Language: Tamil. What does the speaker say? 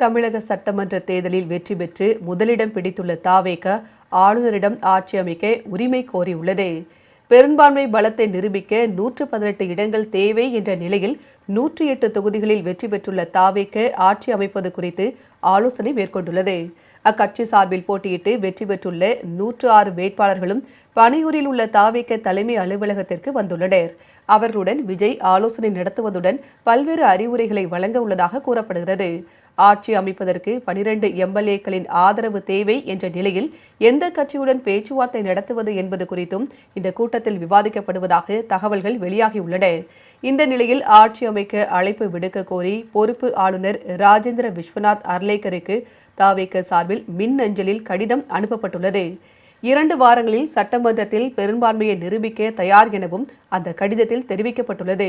தமிழக சட்டமன்ற தேர்தலில் வெற்றி பெற்று முதலிடம் பிடித்துள்ள தாவேக ஆளுநரிடம் ஆட்சி அமைக்க உரிமை கோரியுள்ளது. பெரும்பான்மை பலத்தை நிரூபிக்க 118 இடங்கள் தேவை என்ற நிலையில் 108 தொகுதிகளில் வெற்றி பெற்றுள்ள தாவேக ஆட்சி அமைப்பது குறித்து ஆலோசனை மேற்கொண்டுள்ளது. அக்கட்சி சார்பில் போட்டியிட்டு வெற்றி பெற்றுள்ள 106 வேட்பாளர்களும் பனையூரில் உள்ள தாவேக தலைமை அலுவலகத்திற்கு வந்துள்ளனர். அவர்களுடன் விஜய் ஆலோசனை நடத்துவதுடன் பல்வேறு அறிவுரைகளை வழங்க உள்ளதாக கூறப்படுகிறது. ஆட்சி அமைப்பதற்கு 12 எம்எல்ஏக்களின் ஆதரவு தேவை என்ற நிலையில் எந்த கட்சியுடன் பேச்சுவார்த்தை நடத்துவது என்பது குறித்தும் இந்த கூட்டத்தில் விவாதிக்கப்படுவதாக தகவல்கள் வெளியாகியுள்ளன. இந்த நிலையில் ஆட்சி அமைக்க அழைப்பு விடுக்க கோரி பொறுப்பு ஆளுநர் ராஜேந்திர விஸ்வநாத் அர்லேக்கருக்கு தாவேக சார்பில் மின்னஞ்சலில் கடிதம் அனுப்பப்பட்டுள்ளது. 2 வாரங்களில் சட்டமன்றத்தில் பெரும்பான்மையை நிரூபிக்க தயார் எனவும் அந்த கடிதத்தில் தெரிவிக்கப்பட்டுள்ளது.